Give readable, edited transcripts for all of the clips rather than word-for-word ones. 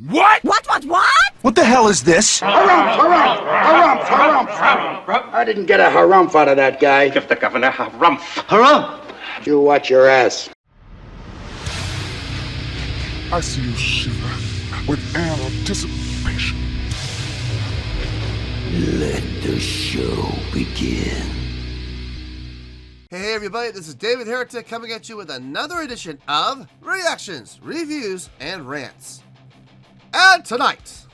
What? What? What the hell is this? Harumph. I didn't get a harumph out of that guy. Give the governor harumph. Harumph! You watch your ass. I see you shiver with anticipation. Let the show begin. Hey everybody, this is David Heretic coming at you with another edition of Reactions, Reviews, and Rants. And tonight!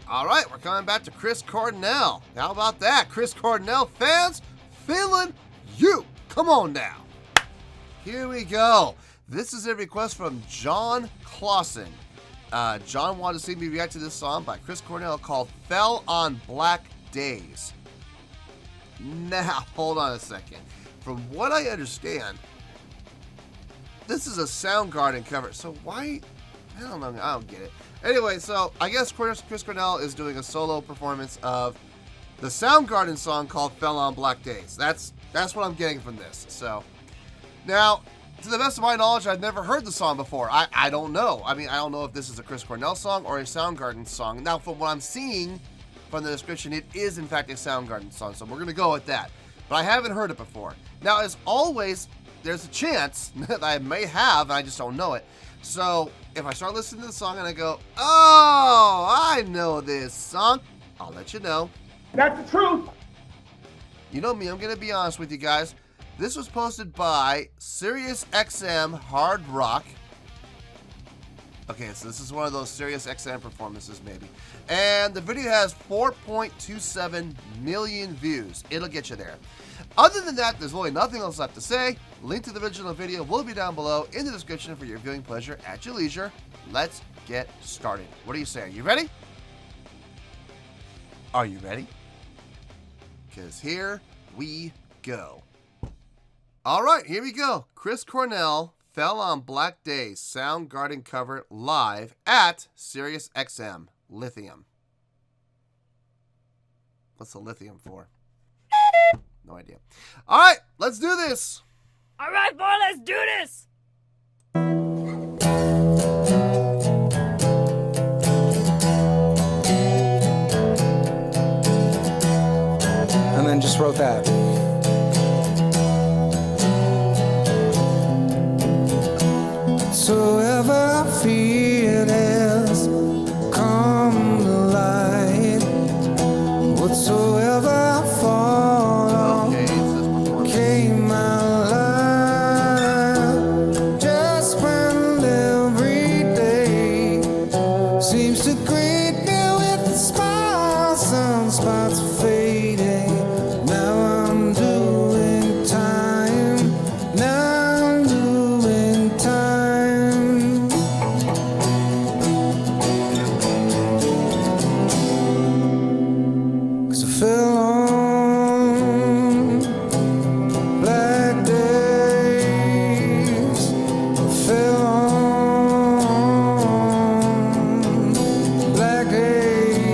Alright, we're coming back to Chris Cornell. How about that? Chris Cornell fans feeling you. Come on now. Here we go. This is a request from John Clausen. John wanted to see me react to this song by Chris Cornell called Fell on Black Days. Now, hold on a second. From what I understand, this is a Soundgarden cover. So why? I don't know. I don't get it. Anyway, so I guess Chris Cornell is doing a solo performance of the Soundgarden song called Fell on Black Days. That's what I'm getting from this. So now, to the best of my knowledge, I've never heard the song before. I don't know. I mean, I don't know if this is a Chris Cornell song or a Soundgarden song. Now, from what I'm seeing from the description, it is in fact a Soundgarden song, so we're going to go with that. But I haven't heard it before. Now, as always, there's a chance that I may have, and I just don't know it. So, if I start listening to the song and I go, oh, I know this song, I'll let you know. That's the truth. You know me, I'm going to be honest with you guys. This was posted by SiriusXM Hard Rock. Okay, so this is one of those SiriusXM performances, maybe. And the video has 4.27 million views. It'll get you there. Other than that, there's really nothing else left to say. Link to the original video will be down below in the description for your viewing pleasure at your leisure. Let's get started. What do you say? Are you ready? Are you ready? Because here we go. All right, here we go. Chris Cornell, Fell on Black Days, Soundgarden cover live at SiriusXM Lithium. What's the lithium for? No idea. All right, let's do this. All right, boy, let's do this. And then just wrote that. Whatsoever I feel has come to light. Whatsoever I fall on came out alive. Just when every day seems to greet me with a smile, some spots are fading. Now I'm doing time. Now I'm doing time. Fell on black days. Fell on black days.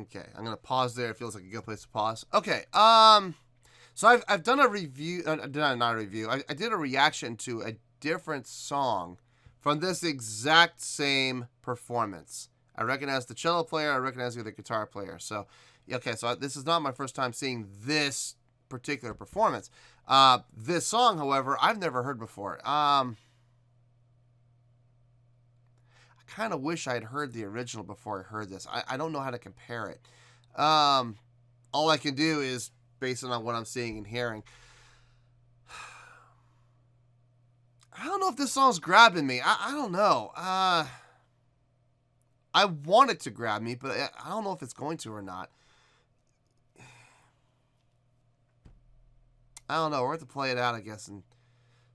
Okay, I'm gonna pause there. It feels like a good place to pause. Okay, so I've done a review. Not a review. I did a reaction to a different song from this exact same performance. I recognize the cello player, I recognize the other guitar player. So, okay, so this is not my first time seeing this particular performance. This song, however, I've never heard before. I kind of wish I had heard the original before I heard this. I don't know how to compare it. All I can do is, based on what I'm seeing and hearing, I don't know if this song's grabbing me. I don't know. I want it to grab me, but I don't know if it's going to or not. I don't know. We're going to play it out, I guess, and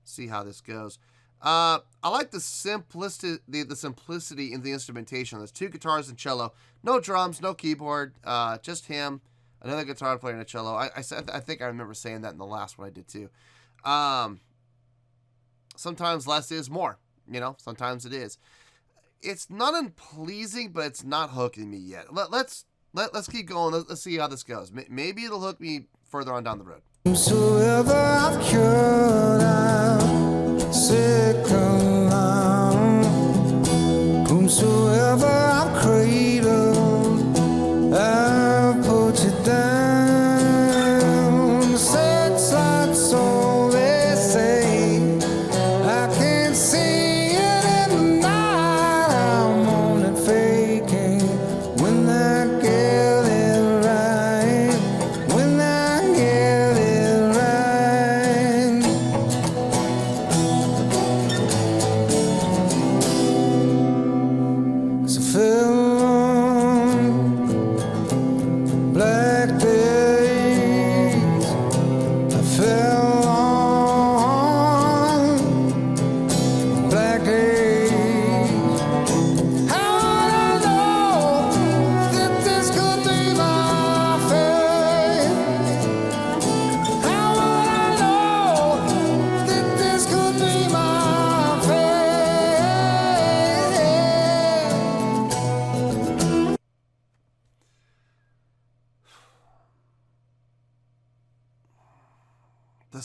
see how this goes. I like the simplicity in the instrumentation. There's two guitars and cello. No drums, no keyboard, just him, another guitar player and a cello. I think I remember saying that in the last one I did too. Sometimes less is more, you know, sometimes it is. It's not unpleasing, but it's not hooking me yet. Let's keep going. Let's see how this goes. Maybe it'll hook me further on down the road. Whosoever I've cured,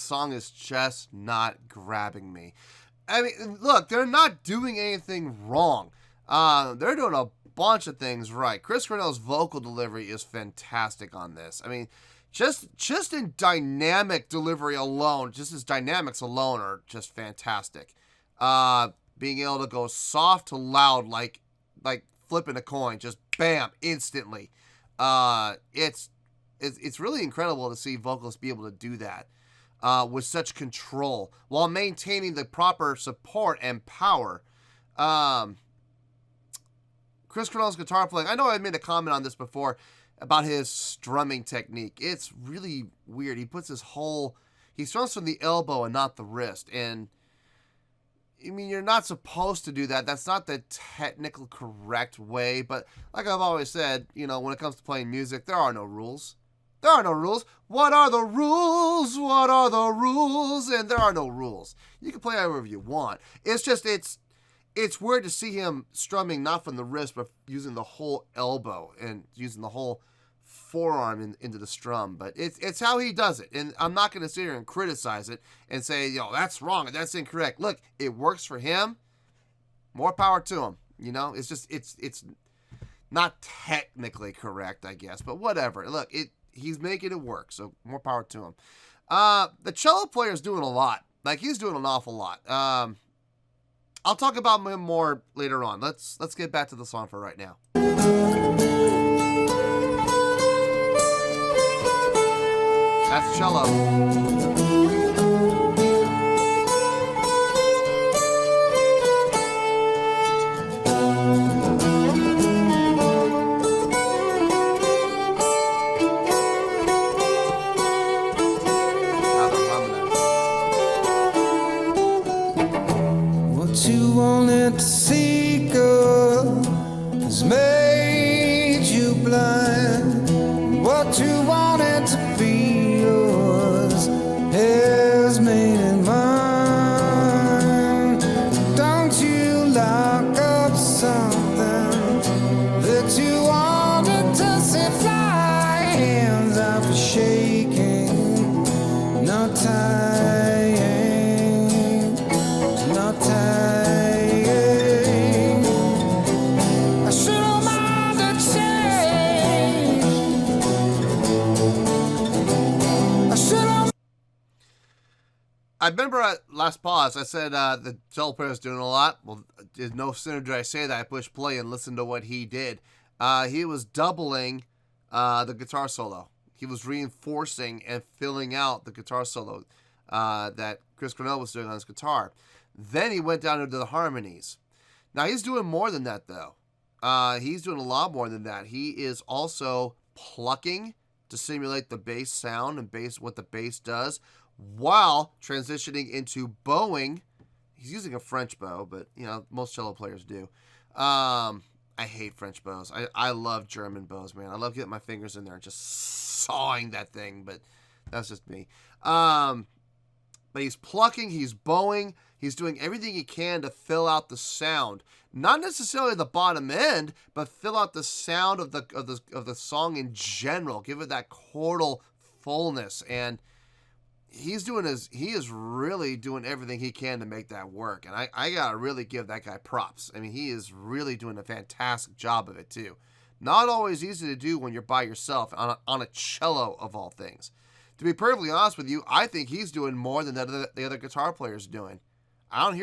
song is just not grabbing me. I mean, look, they're not doing anything wrong. They're doing a bunch of things right. Chris Cornell's vocal delivery is fantastic on this. I mean, just in dynamic delivery alone, just his dynamics alone are just fantastic. Being able to go soft to loud like flipping a coin, just bam, instantly. It's really incredible to see vocalists be able to do that with such control while maintaining the proper support and power. Chris Cornell's guitar playing, I know I made a comment on this before about his strumming technique. It's really weird. He strums from the elbow and not the wrist. And I mean, you're not supposed to do that. That's not the technical correct way. But like I've always said, you know, when it comes to playing music, there are no rules. There are no rules. What are the rules? What are the rules? And there are no rules. You can play however you want. It's just, it's weird to see him strumming not from the wrist, but using the whole elbow and using the whole forearm into the strum. But it's how he does it. And I'm not going to sit here and criticize it and say, yo, that's wrong and that's incorrect. Look, it works for him. More power to him. You know, it's just, it's not technically correct, I guess, but whatever. Look, he's making it work. So more power to him. The cello player is doing a lot. Like, he's doing an awful lot. I'll talk about him more later on. Let's get back to the song for right now. That's cello. You wanted to see, girl, has made you blind. What you wanted to be yours has made it mine. Don't you lock up something that you wanted to see fly? Hands are shaking, no time, no time. I remember at last pause, I said the cello player is doing a lot. Well, no sooner did I say that, I pushed play and listened to what he did. He was doubling the guitar solo. He was reinforcing and filling out the guitar solo that Chris Cornell was doing on his guitar. Then he went down into the harmonies. Now, he's doing more than that, though. He's doing a lot more than that. He is also plucking to simulate the bass sound and what the bass does, while transitioning into bowing. He's using a French bow, but, you know, most cello players do. I hate French bows. I love German bows, man. I love getting my fingers in there and just sawing that thing, but that's just me. But he's plucking, he's bowing, he's doing everything he can to fill out the sound. Not necessarily the bottom end, but fill out the sound of the song in general. Give it that chordal fullness. And he is really doing everything he can to make that work. And I gotta really give that guy props. I mean, he is really doing a fantastic job of it too. Not always easy to do when you're by yourself on a cello of all things. To be perfectly honest with you, I think he's doing more than the other guitar player's doing. I don't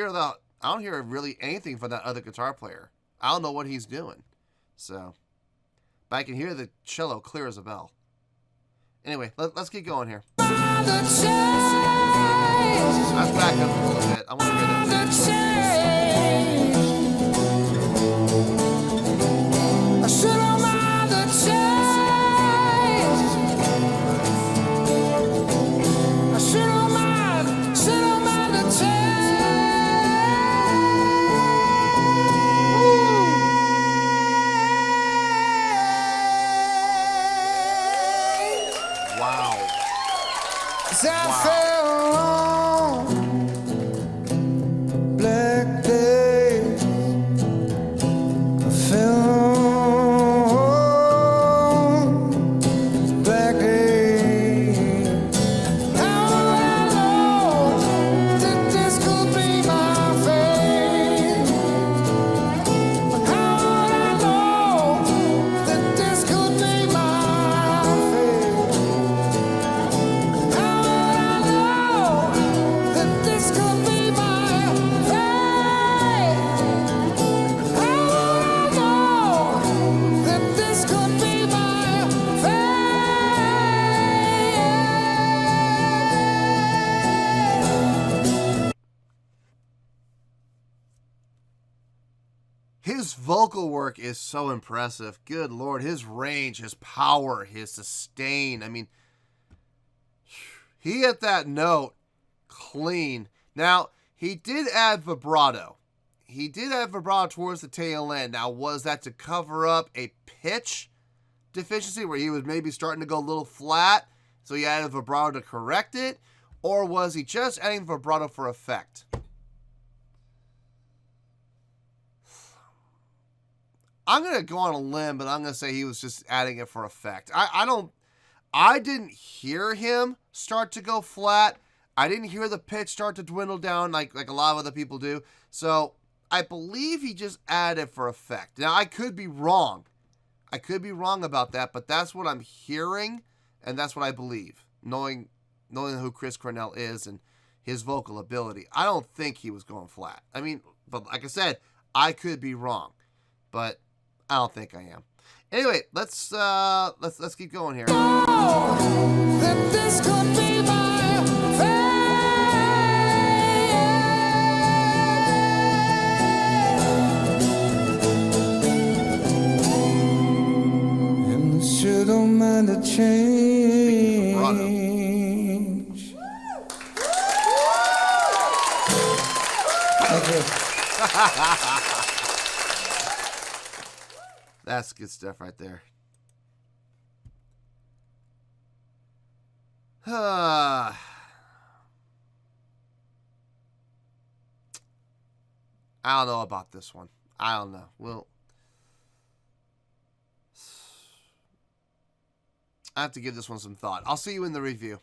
hear really anything from that other guitar player. I don't know what he's doing. So, but I can hear the cello clear as a bell. Anyway, let's keep going here. Let's back up a little bit. I want to hear that. Wow. His vocal work is so impressive. Good Lord, his range, his power, his sustain. I mean, he hit that note clean. Now, he did add vibrato. He did add vibrato towards the tail end. Now, was that to cover up a pitch deficiency where he was maybe starting to go a little flat, so he added vibrato to correct it? Or was he just adding vibrato for effect? I'm going to go on a limb, but I'm going to say he was just adding it for effect. I didn't hear him start to go flat. I didn't hear the pitch start to dwindle down like a lot of other people do. So I believe he just added for effect. Now, I could be wrong. I could be wrong about that, but that's what I'm hearing, and that's what I believe, knowing who Chris Cornell is and his vocal ability. I don't think he was going flat. I mean, but like I said, I could be wrong, but I don't think I am. Anyway, let's keep going here. That this could be my fate. And sure don't mind a change. Okay. That's good stuff right there. I don't know about this one. I don't know. Well, I have to give this one some thought. I'll see you in the review.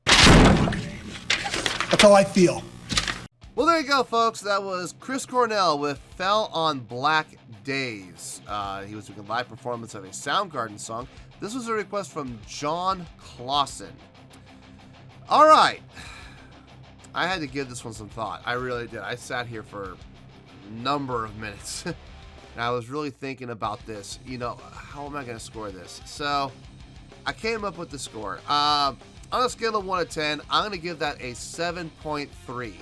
That's how I feel. Well, there you go, folks. That was Chris Cornell with Fell on Black Days. He was doing a live performance of a Soundgarden song. This was a request from John Clausen. All right. I had to give this one some thought. I really did. I sat here for a number of minutes. And I was really thinking about this. You know, how am I going to score this? So, I came up with the score. On a scale of 1 to 10, I'm going to give that a 7.3.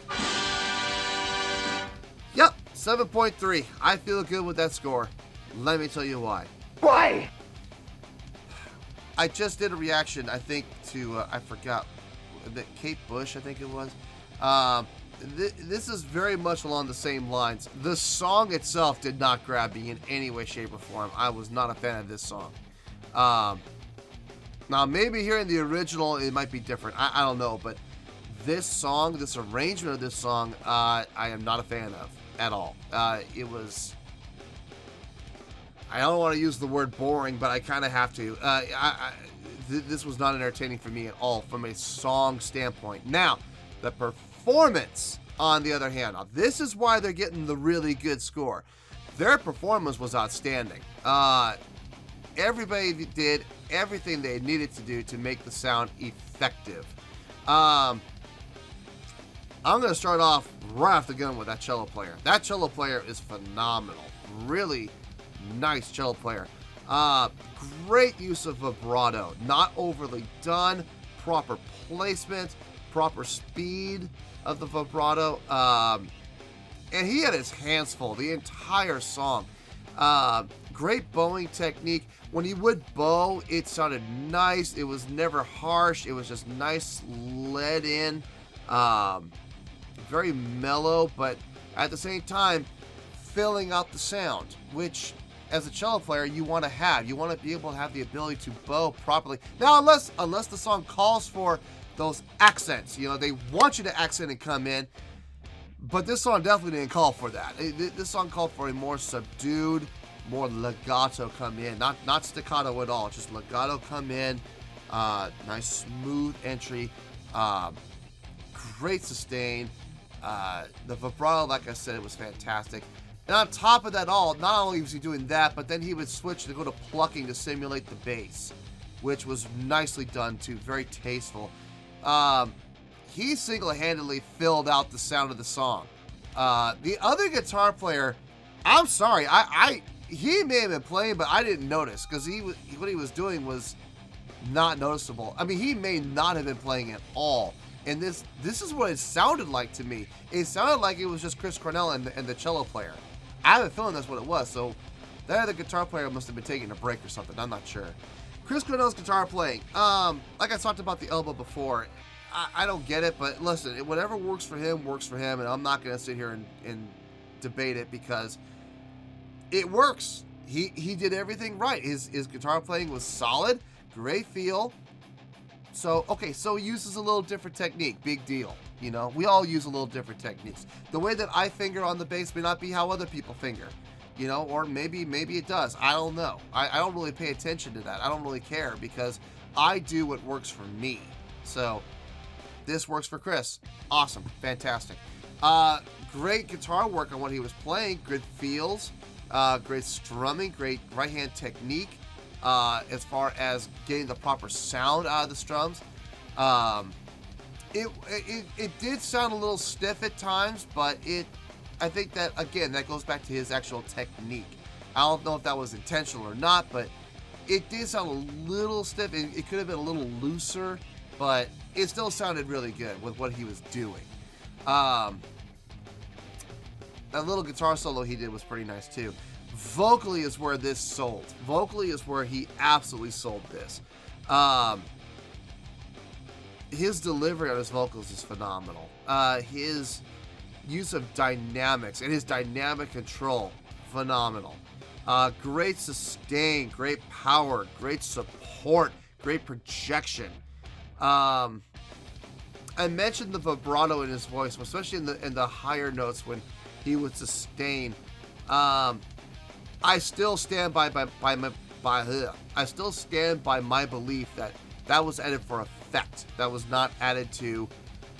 Yep, 7.3. I feel good with that score. Let me tell you why. Why? I just did a reaction, I think, to, I forgot, Kate Bush, I think it was. This is very much along the same lines. The song itself did not grab me in any way, shape, or form. I was not a fan of this song. Now, maybe hearing the original, it might be different. I don't know, but this song, this arrangement of this song, I am not a fan of at all. It was... I don't want to use the word boring, but I kind of have to. This was not entertaining for me at all from a song standpoint. Now, the performance, on the other hand, now this is why they're getting the really good score. Their performance was outstanding. Everybody did everything they needed to do to make the sound effective. I'm going to start off right off the gun with that cello player. That cello player is phenomenal. Really nice cello player. Great use of vibrato. Not overly done. Proper placement. Proper speed of the vibrato. And he had his hands full the entire song. Great bowing technique. When he would bow, it sounded nice. It was never harsh. It was just nice led in. Very mellow, but at the same time, filling out the sound, which as a cello player you want to have. You want to be able to have the ability to bow properly. Now, unless the song calls for those accents, you know, they want you to accent and come in, but this song definitely didn't call for that. This song called for a more subdued, more legato come in, not staccato at all, just legato come in. Nice smooth entry, great sustain. The vibrato, like I said, it was fantastic. And on top of that all, not only was he doing that, but then he would switch to go to plucking to simulate the bass, which was nicely done too, very tasteful. He single-handedly filled out the sound of the song. The other guitar player, I'm sorry, he may have been playing, but I didn't notice, because what he was doing was not noticeable. I mean, he may not have been playing at all. And this is what it sounded like to me. It sounded like it was just Chris Cornell and the cello player. I have a feeling that's what it was. So that other guitar player must have been taking a break or something. I'm not sure. Chris Cornell's guitar playing. Like I talked about the elbow before. I don't get it, but listen, whatever works for him, and I'm not going to sit here and debate it because it works. He did everything right. His guitar playing was solid, great feel. So, okay, so he uses a little different technique. Big deal. You know, we all use a little different techniques. The way that I finger on the bass may not be how other people finger. You know, or maybe it does. I don't know. I don't really pay attention to that. I don't really care because I do what works for me. So this works for Chris. Awesome. Fantastic. Great guitar work on what he was playing. Good feels. Great strumming. Great right hand technique. As far as getting the proper sound out of the strums. It did sound a little stiff at times, but I think that, again, that goes back to his actual technique. I don't know if that was intentional or not, but it did sound a little stiff. It could have been a little looser, but it still sounded really good with what he was doing. That little guitar solo he did was pretty nice too. Vocally is where this sold. Vocally is where he absolutely sold this. His delivery on his vocals is phenomenal. His use of dynamics and his dynamic control, phenomenal. Great sustain, great power, great support, great projection. I mentioned the vibrato in his voice, especially in the higher notes when he would sustain. I still stand by my belief that was added for effect. That was not added to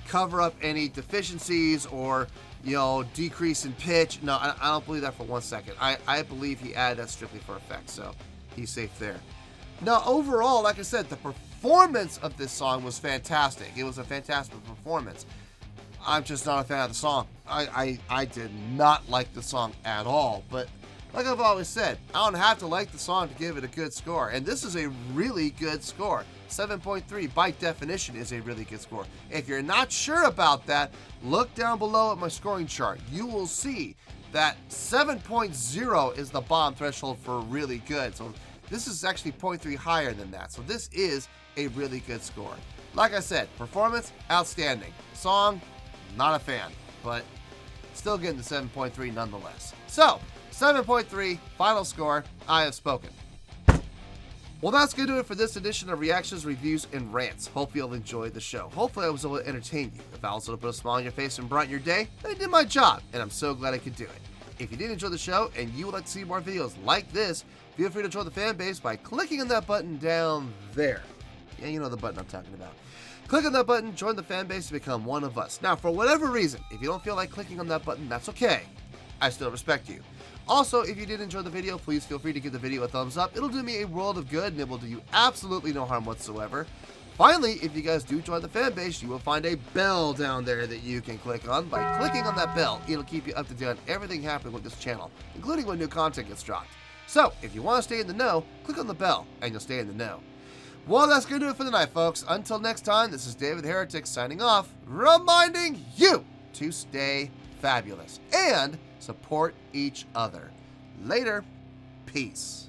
cover up any deficiencies or, you know, decrease in pitch. No, I don't believe that for 1 second. I believe he added that strictly for effect, so he's safe there. Now, overall, like I said, the performance of this song was fantastic. It was a fantastic performance. I'm just not a fan of the song. I did not like the song at all, but like I've always said, I don't have to like the song to give it a good score, and this is a really good score. 7.3 by definition is a really good score. If you're not sure about that, look down below at my scoring chart. You will see that 7.0 is the bottom threshold for really good. So this is actually 0.3 higher than that. So this is a really good score. Like I said, performance, outstanding. Song, not a fan, but still getting the 7.3 nonetheless. So 7.3, final score, I have spoken. Well, that's going to do it for this edition of Reactions, Reviews, and Rants. Hope you'll enjoy the show. Hopefully I was able to entertain you. If I was able to put a smile on your face and brighten your day, then I did my job, and I'm so glad I could do it. If you did enjoy the show and you would like to see more videos like this, feel free to join the fan base by clicking on that button down there. Yeah, you know the button I'm talking about. Click on that button, join the fan base to become one of us. Now, for whatever reason, if you don't feel like clicking on that button, that's okay. I still respect you. Also, if you did enjoy the video, please feel free to give the video a thumbs up. It'll do me a world of good, and it will do you absolutely no harm whatsoever. Finally, if you guys do join the fan base, you will find a bell down there that you can click on. By clicking on that bell, it'll keep you up to date on everything happening with this channel, including when new content gets dropped. So, if you want to stay in the know, click on the bell, and you'll stay in the know. Well, that's going to do it for the night, folks. Until next time, this is David Heretic signing off, reminding you to stay fabulous and support each other. Later. Peace.